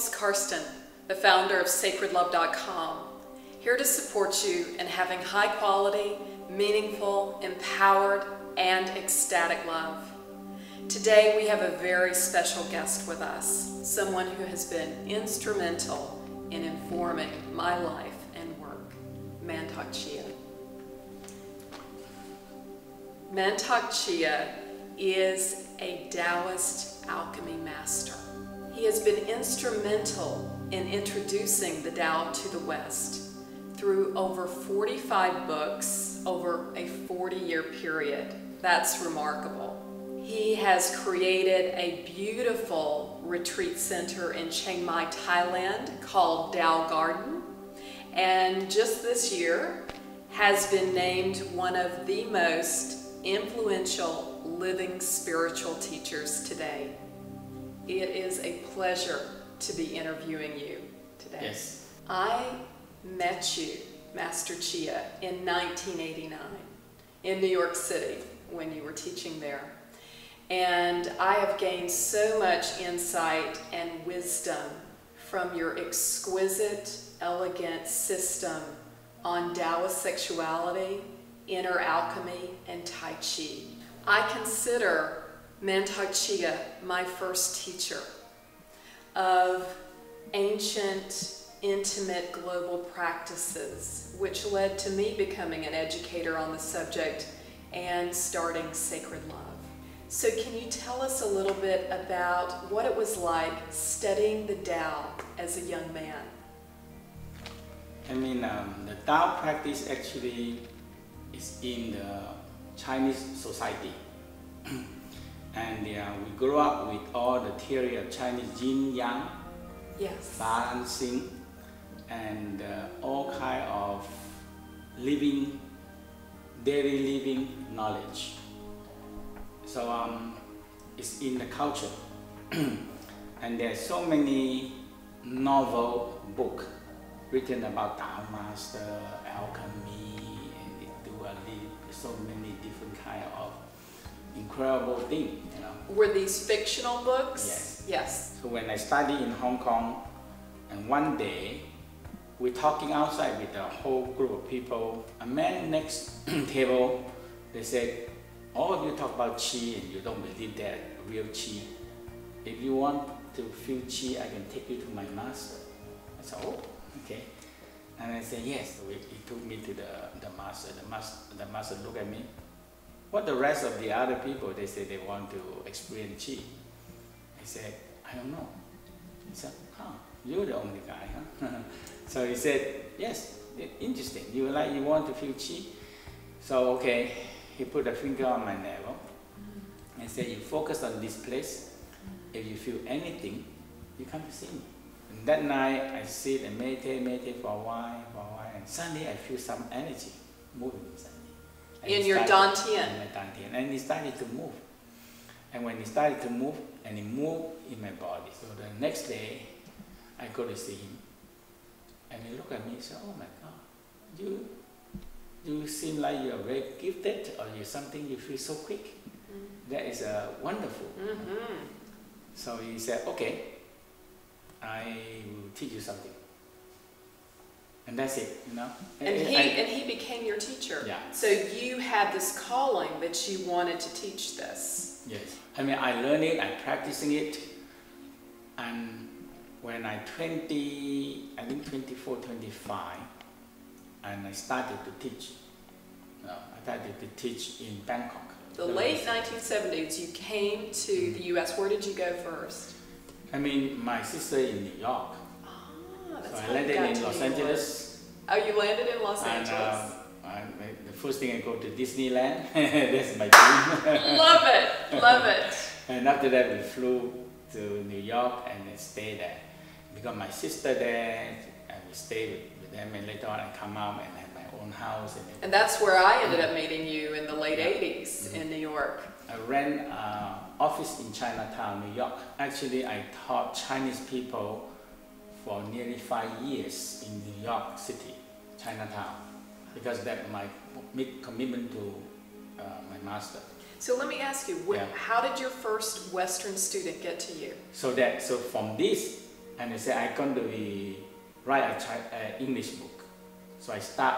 Kittles-Karsten, the founder of sacredlove.com, here to support you in having high quality, meaningful, empowered, and ecstatic love. Today we have a very special guest with us, someone who has been instrumental in informing my life and work, Mantak Chia. Mantak Chia is a Taoist alchemy master. He has been instrumental in introducing the Tao to the West through over 45 books over a 40-year period. That's remarkable. He has created a beautiful retreat center in Chiang Mai, Thailand called Tao Garden, and just this year has been named one of the most influential living spiritual teachers today. It is a pleasure to be interviewing you today. Yes. I met you, Master Chia, in 1989 in New York City when you were teaching there. And I have gained so much insight and wisdom from your exquisite, elegant system on Taoist sexuality, inner alchemy, and Tai Chi. I consider Mantak Chia my first teacher of ancient, intimate global practices, which led to me becoming an educator on the subject and starting Sacred Love. So can you tell us a little bit about what it was like studying the Tao as a young man? I mean, the Tao practice actually is in the Chinese society. And we grew up with all the theory of Chinese yin yang, yes, balancing, and all kind of living, daily living knowledge. So it's in the culture. And there's so many novel books written about Tao Master, alchemy, and they do so many different kind of incredible things, you know. Were these fictional books? Yes. Yes. So when I studied in Hong Kong, and one day, we're talking outside with a whole group of people. A man next table, they said, all of you talk about Qi and you don't believe that real Qi. If you want to feel Qi, I can take you to my master. I said, oh, okay. And I said, yes. So he took me to the master. The master looked at me. What the rest of the other people, they say they want to experience Qi. I said, I don't know. He said, huh, you're the only guy, huh? So he said, yes, interesting. You want to feel Qi? So, okay, he put a finger on my navel and said, you focus on this place. If you feel anything, you come to see me. And that night, I sit and meditate for a while, and suddenly I feel some energy moving inside. In your dantian. In my dantian, and it started to move. And when it started to move, and it moved in my body. So the next day, I go to see him. And he looked at me and said, oh my God, you seem like you are very gifted, or you something you feel so quick. Mm-hmm. That is wonderful. Mm-hmm. So he said, okay, I will teach you something. And that's it, you know. And he became your teacher. Yeah. So you had this calling that you wanted to teach this. Yes. I mean, I learned it, I practicing it, and when I 24, 25, and I started to teach. I started to teach in Bangkok. The late 1970s, you came to the U.S. Where did you go first? I mean, my sister in New York. That's so I landed in Los Angeles. Oh, you landed in Los Angeles. The first thing I go to Disneyland. That's my dream. Love it, love it. And after that, we flew to New York and I stayed there. Because my sister there, and we stayed with them. And later on, I come out and had my own house. And that's where I ended up meeting you in the late 80s in New York. I ran an office in Chinatown, New York. Actually, I taught Chinese people for nearly 5 years in New York City, Chinatown, because that's my commitment to my master. So let me ask you, how did your first Western student get to you? So from this, and I said I'm going to write an English book. So I start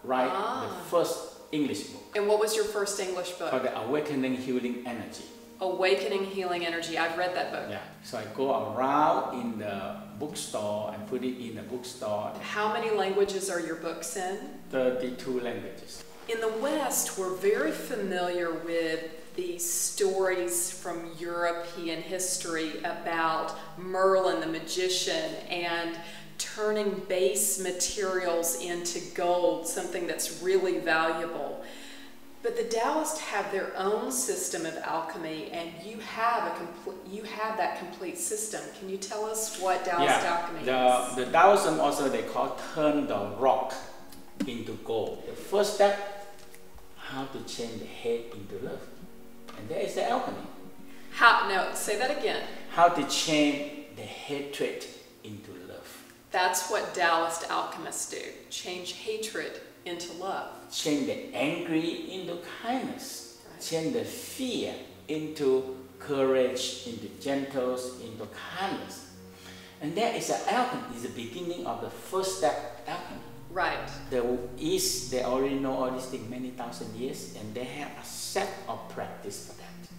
write the first English book. And what was your first English book? Called The Awakening Healing Energy. Awakening Healing Energy. I've read that book. Yeah. So I go around in the bookstore and put it in the bookstore. How many languages are your books in? 32 languages. In the West, we're very familiar with these stories from European history about Merlin the magician and turning base materials into gold, something that's really valuable. But the Taoists have their own system of alchemy, and you have that complete system. Can you tell us what Taoist alchemy is? The Taoism also they call turn the rock into gold. The first step, how to change the hate into love, and there is the alchemy. No, say that again. How to change the hatred into love. That's what Taoist alchemists do. Change hatred into love. Change the angry into kindness. Right. Change the fear into courage, into gentleness, into kindness. And that is an alchemy. It's the beginning of the first step alchemy. Right. The East, they already know all these things many thousand years, and they have a set of practice for that.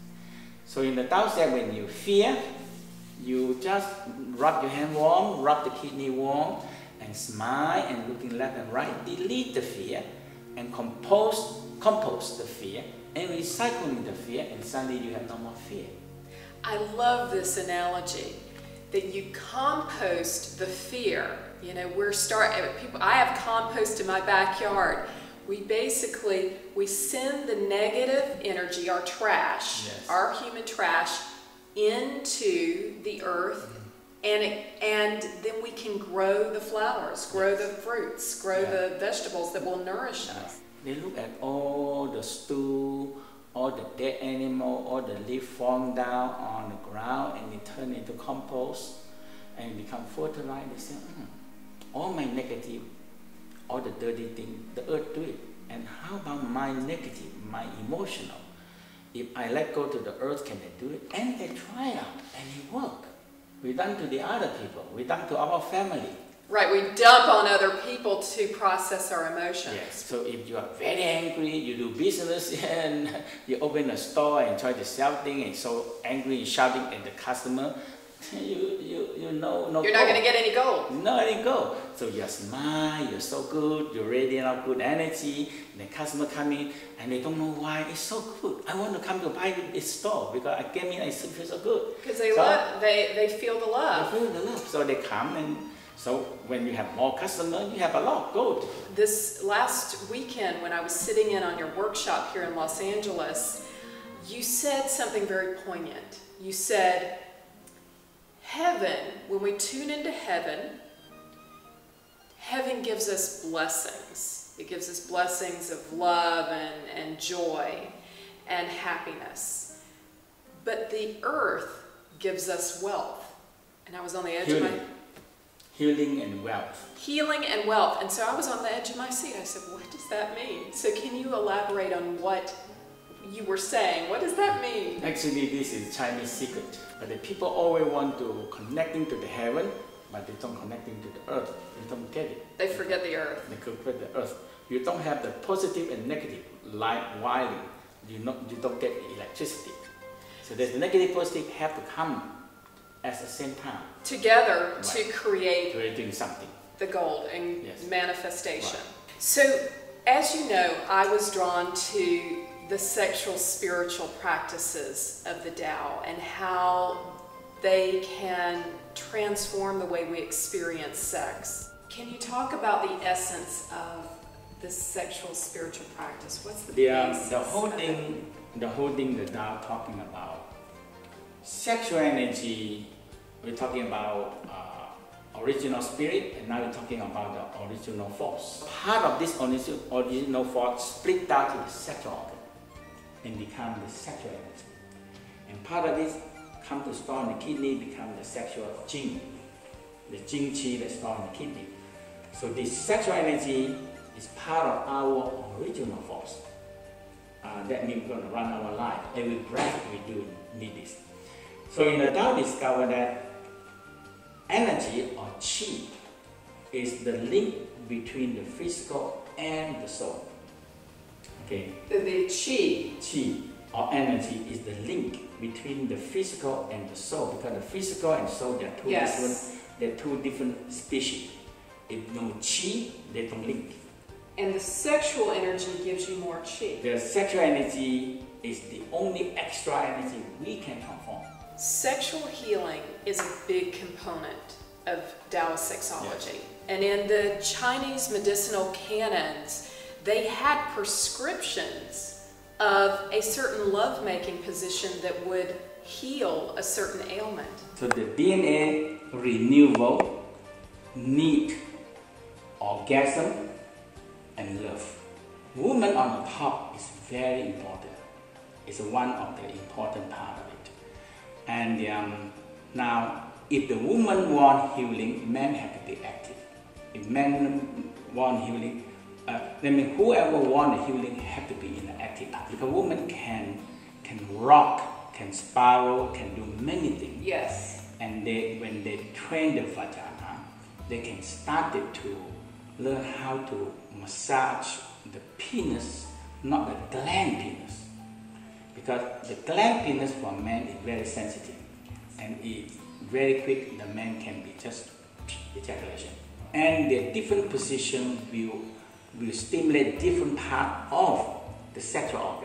So in the Tao said, when you fear, you just rub your hand warm, rub the kidney warm, and smile and looking left and right, delete the fear, and compose the fear, and recycling the fear, and suddenly you have no more fear. I love this analogy that you compost the fear. You know, I have compost in my backyard. We send the negative energy, our trash, our human trash, into the earth. And then we can grow the flowers, grow the fruits, grow the vegetables that will nourish us. They look at all the stool, all the dead animal, all the leaf falling down on the ground, and they turn into compost and become fertilizer. They say, all my negative, all the dirty thing, the earth do it. And how about my negative, my emotional? If I let go to the earth, can they do it? And they try out, and it works. We done to the other people. We done to our family. Right, we dump on other people to process our emotions. Yes, so if you are very angry, you do business and you open a store and try to sell things and so angry and shouting at the customer, you know, no you're not going to get any gold. No, any gold. So you smile, you're so good, you're radiating out good energy, and the customer come in and they don't know why it's so good. I want to come to buy this store because I came in and it feels so good. Because they feel the love. They feel the love. So they come, and so when you have more customers, you have a lot of gold. This last weekend when I was sitting in on your workshop here in Los Angeles, you said something very poignant. You said, heaven, when we tune into heaven, heaven gives us blessings. It gives us blessings of love and joy and happiness. But the earth gives us wealth. And I was on the edge of my... Healing and wealth. Healing and wealth. And so I was on the edge of my seat. I said, what does that mean? So can you elaborate on what you were saying? What does that mean? Actually, this is Chinese secret. But the people always want to connecting to the heaven, but they don't connecting to the earth. They don't get it. They forget the earth. They forget the earth. You don't have the positive and negative light wiring. You don't get electricity. So the negative, positive have to come at the same time. Together to create something. The gold and manifestation. Right. So, as you know, I was drawn to the sexual spiritual practices of the Tao and how they can transform the way we experience sex. Can you talk about the essence of the sexual spiritual practice? What's the basis? The whole thing the Tao talking about sexual energy. We're talking about original spirit, and now we're talking about the original force. Part of this original force split out to the sexual organ and become the sexual energy. And part of this come to store in the kidney, become the sexual jing, the jing qi that store in the kidney. So this sexual energy is part of our original force. That means we're going to run our life. Every breath we do need this. So in the Tao discover that energy or chi is the link between the physical and the soul. Okay. The chi. Chi or energy is the link between the physical and the soul, because the physical and soul, they're two different species. If no chi, they don't link. And the sexual energy gives you more chi. The sexual energy is the only extra energy we can transform. Sexual healing is a big component of Taoist sexology. Yes. And in the Chinese medicinal canons, they had prescriptions of a certain lovemaking position that would heal a certain ailment. So the DNA renewal need orgasm and love. Woman on the top is very important. It's one of the important part of it. And now, if the woman want healing, men have to be active. If men want healing, whoever want healing have to be in the active part. Because women can rock, can spiral, can do many things. Yes. And when they train the vagina, they can start to learn how to massage the penis, not the gland penis. Because the gland penis for men is very sensitive, and it's very quick. The man can be just ejaculation, and the different position will stimulate different part of the sexual organ.